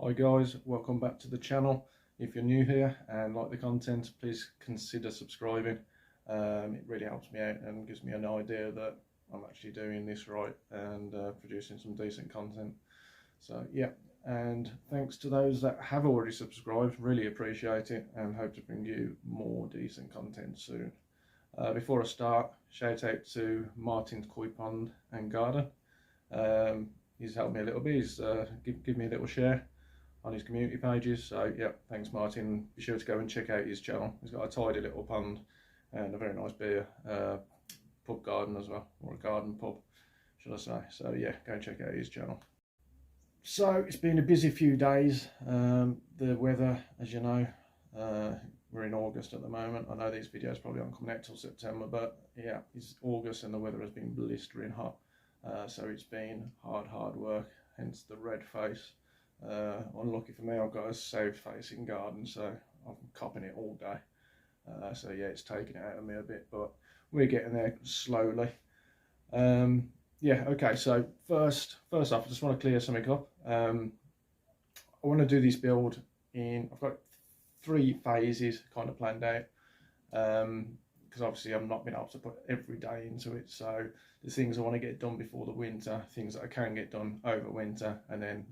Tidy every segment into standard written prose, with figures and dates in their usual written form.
Hi guys, welcome back to the channel. If you're new here and like the content, please consider subscribing. It really helps me out and gives me an idea that I'm actually doing this right and producing some decent content. So yeah, and thanks to those that have already subscribed, really appreciate it and hope to bring you more decent content soon. Before I start, shout out to Martin's Koipond and Garden. He's helped me a little bit. He's give me a little share on his community pages. So yeah, thanks Martin. Be sure to go and check out his channel. He's got a tidy little pond and a very nice beer pub garden as well, or a garden pub, should I say. So yeah, go and check out his channel. So it's been a busy few days. The weather, as you know, we're in August at the moment. I know these videos probably aren't coming out till September, but yeah, it's August and the weather has been blistering hot. So it's been hard work, hence the red face. Unlucky for me, I've got a south facing garden, so I'm copping it all day. So yeah, it's taking it out of me a bit, but we're getting there slowly. Yeah, okay, so first off, I just want to clear something up. I want to do this build I've got 3 phases kind of planned out, because obviously I've not been able to put every day into it. So the things I want to get done before the winter, things that I can get done over winter, and then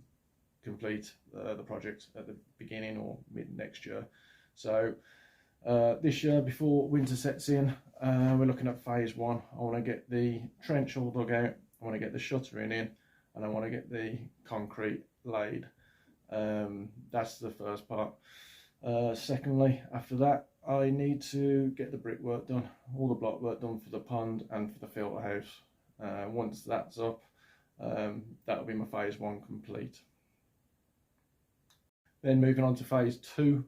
complete the project at the beginning or mid next year. So this year, before winter sets in, we're looking at phase 1. I want to get the trench all dug out, I want to get the shuttering in, and I want to get the concrete laid. That's the first part. Secondly, after that, I need to get the brickwork done, all the block work done for the pond and for the filter house. Once that's up, that'll be my phase 1 complete. Then moving on to phase 2,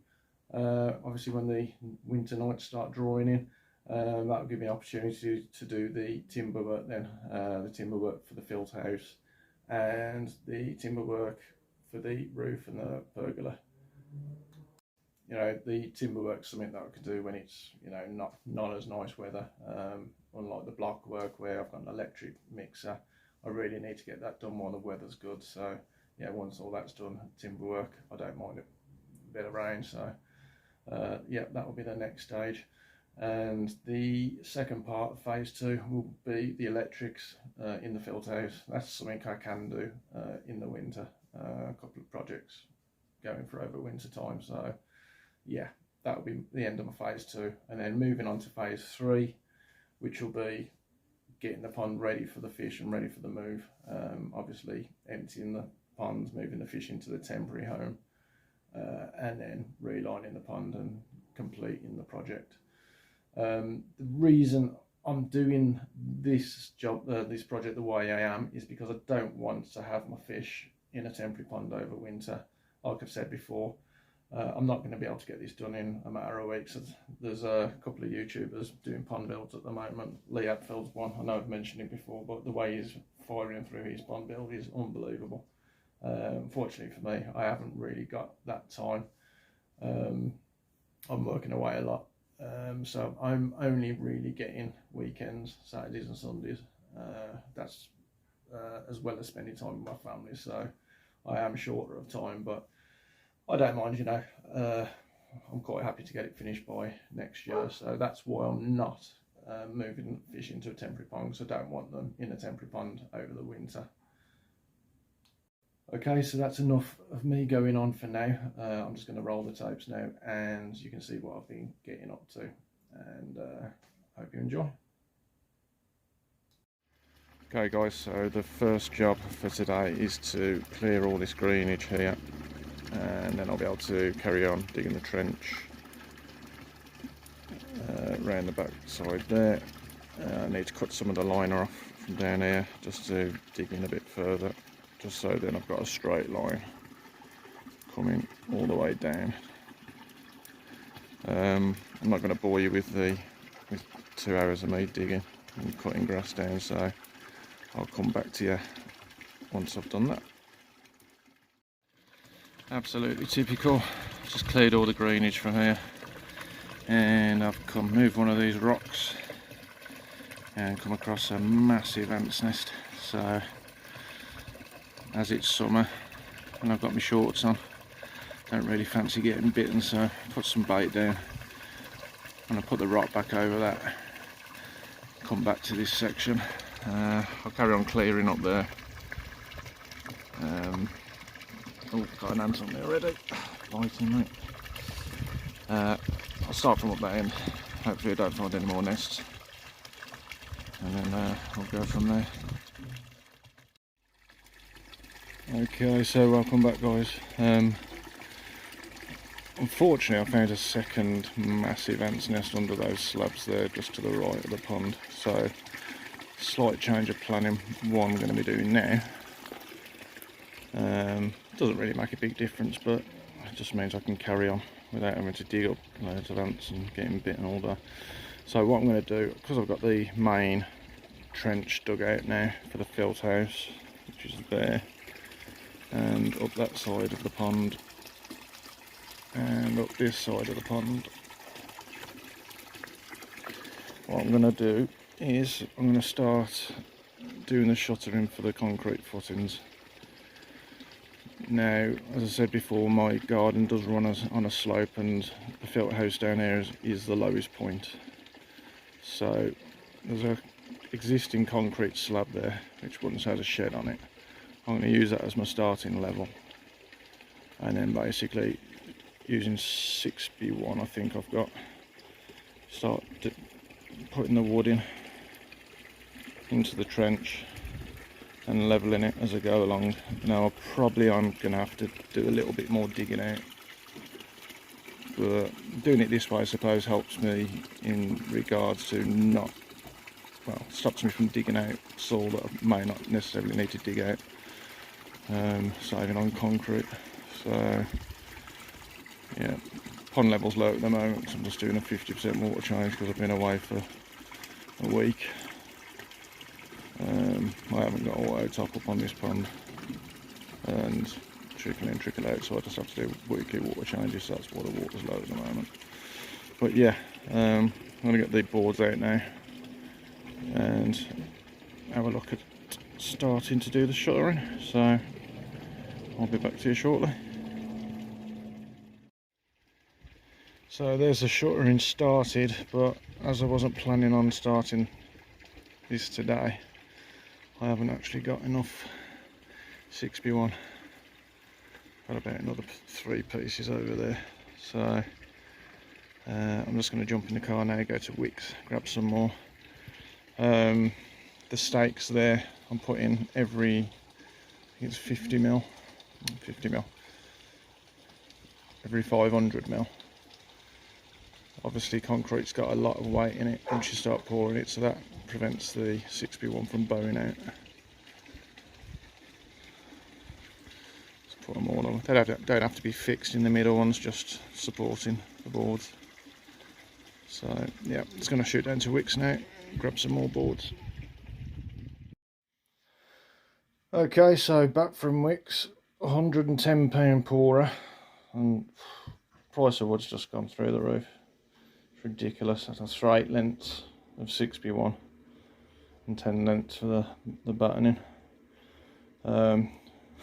obviously when the winter nights start drawing in, that'll give me an opportunity to do the timber work then, the timber work for the filter house and the timber work for the roof and the pergola. You know, the timber work's something that I can do when it's, you know, not as nice weather. Unlike the block work where I've got an electric mixer, I really need to get that done while the weather's good. So yeah, once all that's done, timber work, I don't mind it, a bit of rain. So yeah, that will be the next stage. And the second part of phase 2 will be the electrics in the filter house. That's something I can do in the winter. A couple of projects going for over winter time. So yeah, that'll be the end of my phase 2, and then moving on to phase 3, which will be getting the pond ready for the fish and ready for the move. Obviously emptying the ponds, moving the fish into the temporary home, and then relining the pond and completing the project. The reason I'm doing this project the way I am is because I don't want to have my fish in a temporary pond over winter. Like I've said before, I'm not going to be able to get this done in a matter of weeks. There's a couple of YouTubers doing pond builds at the moment. Lee Hadfield's one, I know I've mentioned it before, but the way he's firing through his pond build is unbelievable. Unfortunately for me, I haven't really got that time. I'm working away a lot, so I'm only really getting weekends, Saturdays and Sundays. That's as well as spending time with my family, so I am shorter of time, but I don't mind, you know. I'm quite happy to get it finished by next year, so that's why I'm not moving fish into a temporary pond, because I don't want them in a temporary pond over the winter. Okay, so that's enough of me going on for now. I'm just going to roll the tapes now, and you can see what I've been getting up to, and hope you enjoy. Okay guys, so the first job for today is to clear all this greenage here, and then I'll be able to carry on digging the trench around the back side there. I need to cut some of the liner off from down here just to dig in a bit further, just so then I've got a straight line coming all the way down. I'm not going to bore you with 2 hours of me digging and cutting grass down, so I'll come back to you once I've done that. Absolutely typical. Just cleared all the greenage from here, and I've moved one of these rocks and come across a massive ant's nest. So as it's summer and I've got my shorts on, Don't really fancy getting bitten, so put some bait down. I'm going to put the rock back over that. Come back to this section. I'll carry on clearing up there. Oh, got an ant on there already. Biting, mate. I'll start from up that end. Hopefully I don't find any more nests. And then I'll go from there. Okay, so welcome back, guys. Unfortunately, I found a second massive ant's nest under those slabs there, just to the right of the pond. So, slight change of planning. What I'm going to be doing now. Doesn't really make a big difference, but it just means I can carry on without having to dig up loads of ants and getting bitten all day. So what I'm going to do, because I've got the main trench dug out now for the filterhouse, which is there, and up that side of the pond, and up this side of the pond, what I'm going to do is I'm going to start doing the shuttering for the concrete footings. Now, as I said before, my garden does run on a slope, and the filter house down here is the lowest point. So there's a existing concrete slab there which once had a shed on it. I'm going to use that as my starting level, and then basically using 6B1 I think I've got, start putting the wood into the trench and leveling it as I go along. Now I'm going to have to do a little bit more digging out, but doing it this way I suppose helps me in regards to stops me from digging out soil that I may not necessarily need to dig out, saving on concrete. So yeah, pond level's low at the moment, so I'm just doing a 50% water change because I've been away for a week. I haven't got a auto top up on this pond, and trickle in, trickle out, so I just have to do weekly water changes, so that's why the water's low at the moment. But yeah, I'm going to get the boards out now and have a look at starting to do the shuttering, so I'll be back to you shortly. So there's the shuttering started, but as I wasn't planning on starting this today, I haven't actually got enough 6B1. Got about another 3 pieces over there, so I'm just going to jump in the car now, go to Wickes, grab some more. The stakes there, I'm putting every, I think it's 50mm, every 500mm. Obviously concrete's got a lot of weight in it once you start pouring it, so that prevents the 6B1 from bowing out. Just put them all on. They don't have to be fixed in the middle ones, just supporting the boards. So yeah, it's going to shoot down to Wickes now, grab some more boards. Okay, so back from Wickes, £110 pourer, and price of wood's just gone through the roof. It's ridiculous. That's for 8 lengths of 6B1 and 10 lengths for the battening.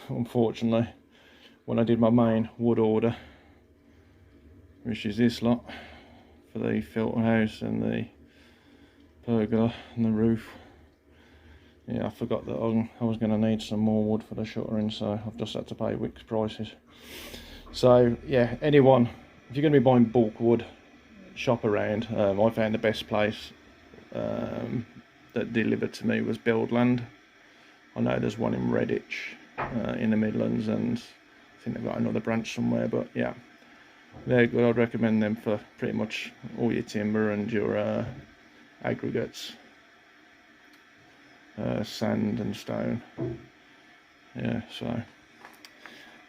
Unfortunately, when I did my main wood order, which is this lot for the filter house and the pergola and the roof, yeah, I forgot that I was going to need some more wood for the shuttering, so I've just had to pay Wickes prices. So yeah, anyone, if you're going to be buying bulk wood, shop around. I found the best place that delivered to me was Buildland. I know there's one in Redditch in the Midlands, and I think they've got another branch somewhere, but yeah, they're good. I'd recommend them for pretty much all your timber and your aggregates, sand and stone. Yeah, so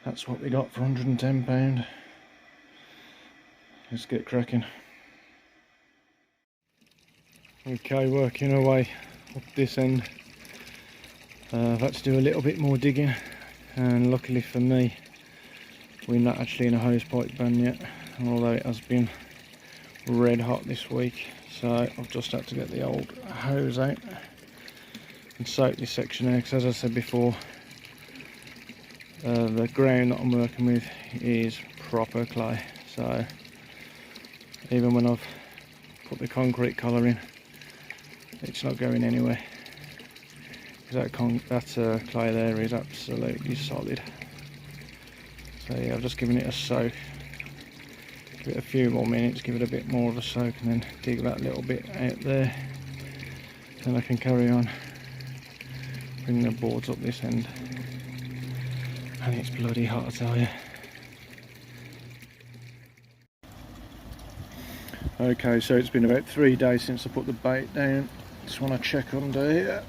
that's what we got for £110. Let's get cracking. Okay, working our way up this end. I've had to do a little bit more digging, and luckily for me, we're not actually in a hosepipe ban yet, although it has been red hot this week. So I've just had to get the old hose out and soak this section out, because as I said before, The ground that I'm working with is proper clay, so even when I've put the concrete collar in, it's not going anywhere. That clay there is absolutely solid. So yeah, I've just given it a soak. Give it a few more minutes, give it a bit more of a soak, and then dig that little bit out there. Then I can carry on bringing the boards up this end. And it's bloody hot, I tell you. Okay, so it's been about 3 days since I put the bait down. Just want to check under here.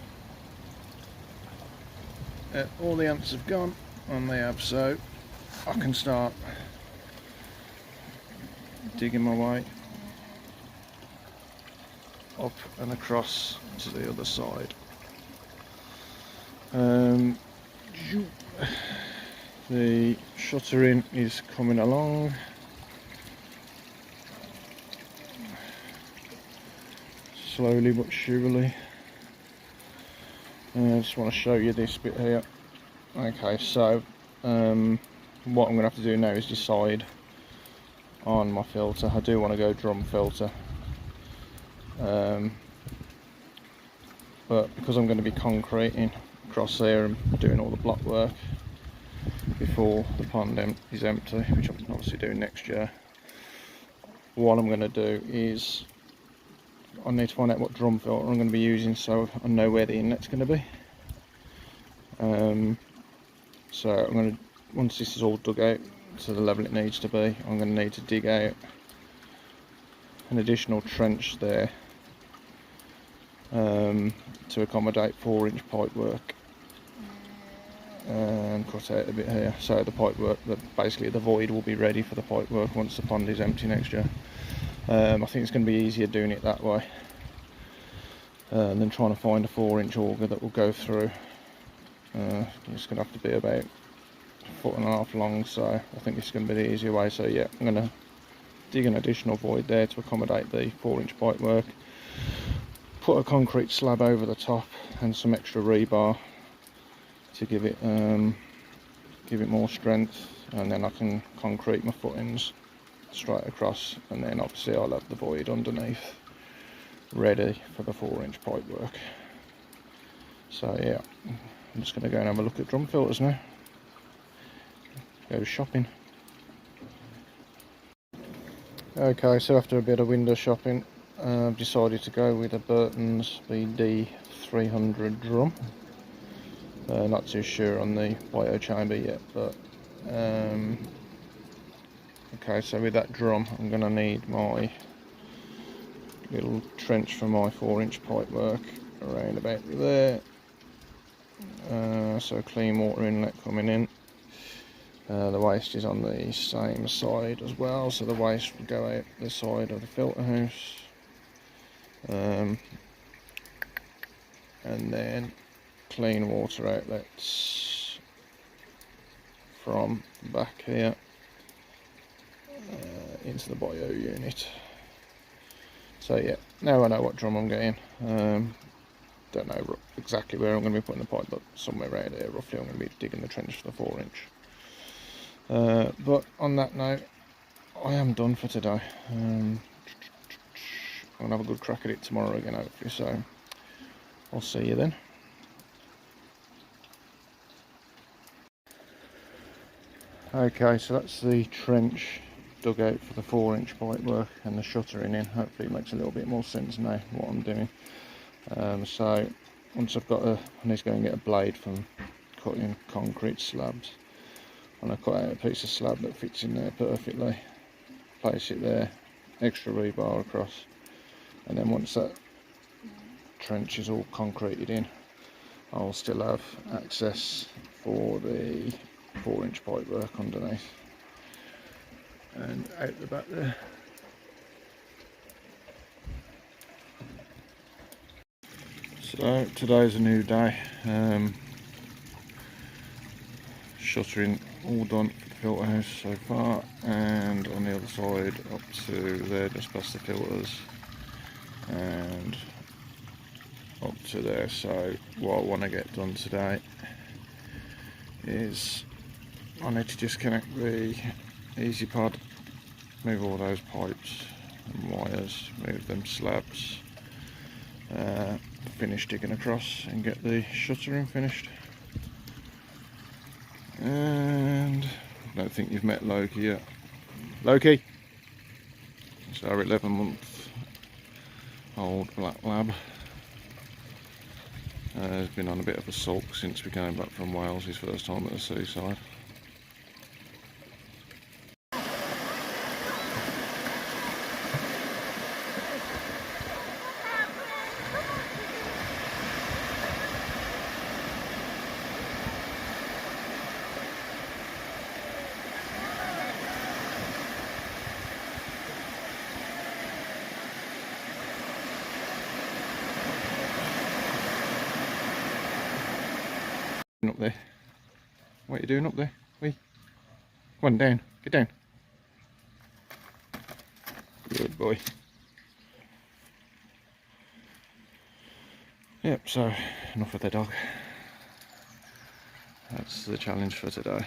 All the ants have gone, and they have, so I can start digging my way up and across to the other side. The shuttering is coming along. Slowly but surely. I just want to show you this bit here. Okay, so what I'm going to have to do now is decide on my filter. I do want to go drum filter, but because I'm going to be concreting across there and doing all the block work before the pond is empty, which I'm obviously doing next year, what I'm going to do is I need to find out what drum filter I'm going to be using so I know where the inlet's going to be. So I'm going to, once this is all dug out to the level it needs to be, I'm going to need to dig out an additional trench there to accommodate 4-inch pipe work, and cut out a bit here so the pipe work, basically the void will be ready for the pipe work once the pond is empty next year. I think it's going to be easier doing it that way than trying to find a 4-inch auger that will go through. It's going to have to be about 1.5 foot long, so I think this is going to be the easier way. So yeah, I'm going to dig an additional void there to accommodate the 4-inch pipe work, put a concrete slab over the top and some extra rebar to give it more strength, and then I can concrete my footings straight across, and then obviously I'll have the void underneath ready for the 4-inch pipe work. So yeah, I'm just going to go and have a look at drum filters now. Go shopping. Okay, so after a bit of window shopping, I've decided to go with a Burton's BD 300 drum. Not too sure on the bio chamber yet, but okay, so with that drum I'm going to need my little trench for my 4-inch pipe work around about there. So clean water inlet coming in. The waste is on the same side as well, so the waste will go out the side of the filter house. And then clean water outlets from back here into the bio unit. So yeah, now I know what drum I'm getting. Don't know exactly where I'm going to be putting the pipe, but somewhere around here roughly I'm going to be digging the trench for the 4-inch. But on that note, I am done for today. I'm going to have a good crack at it tomorrow again, hopefully, so I'll see you then. Okay, so that's the trench dug out for the 4-inch pipe work and the shuttering in. Hopefully it makes a little bit more sense now what I'm doing. So once I've got I need to go and get a blade from cutting concrete slabs, and I cut out a piece of slab that fits in there perfectly, place it there, extra rebar across, and then once that trench is all concreted in, I'll still have access for the 4-inch pipe work underneath and out the back there. So today's a new day. Shuttering all done for the filter house so far, and on the other side up to there, just past the filters, and up to there. So what I want to get done today is I need to disconnect the easy pod, move all those pipes and wires, move them slabs, finish digging across and get the shuttering finished. And I don't think you've met Loki yet. Loki! It's our 11-month-old black lab. He's been on a bit of a sulk since we came back from Wales, his first time at the seaside. Up there. What are you doing up there? Wee. Come on, down. Get down. Good boy. Yep, so enough of the dog. That's the challenge for today.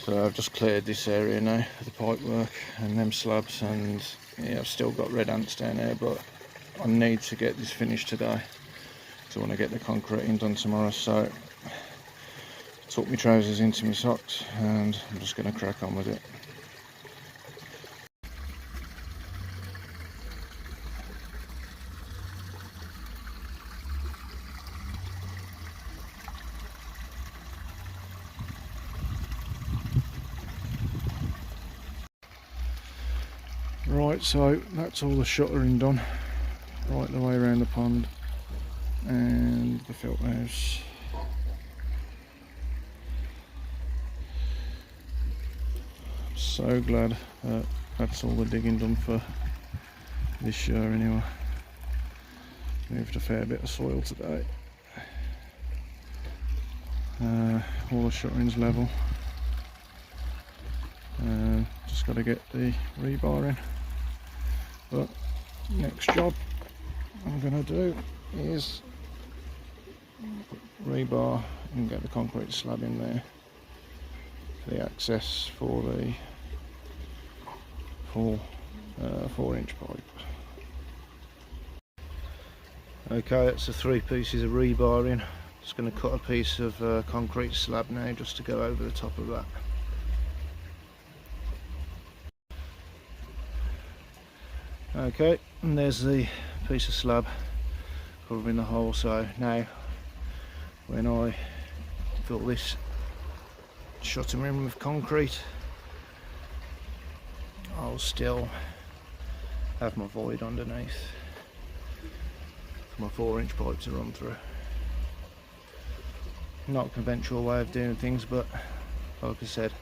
So I've just cleared this area now for the pipe work and them slabs, and yeah, I've still got red ants down there, but I need to get this finished today because I want to get the concreting done tomorrow. So I tuck my trousers into my socks and I'm just going to crack on with it. Right, so that's all the shuttering done right the way around the pond and the filterhouse. So glad that that's all the digging done for this year anyway. Moved a fair bit of soil today. All the shuttering's level. Just got to get the rebar in. But next job I'm going to do is rebar and get the concrete slab in there for the access for the full 4-inch pipe. Okay, that's the 3 pieces of rebar in. Just going to cut a piece of concrete slab now just to go over the top of that. Okay, and there's the piece of slab covering the hole. So now when I fill this shuttering in with concrete, I'll still have my void underneath for my 4-inch pipe to run through. Not a conventional way of doing things, but like I said,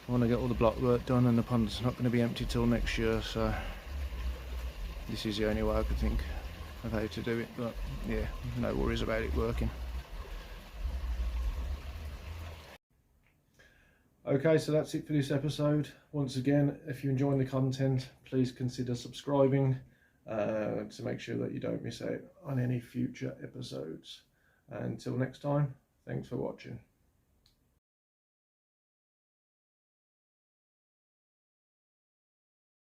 I want to get all the block work done, and the pond's not going to be empty till next year, so this is the only way I could think of how to do it. But yeah, no worries about it working. Okay, so that's it for this episode. Once again, if you're enjoying the content, please consider subscribing to make sure that you don't miss out on any future episodes. Until next time, thanks for watching.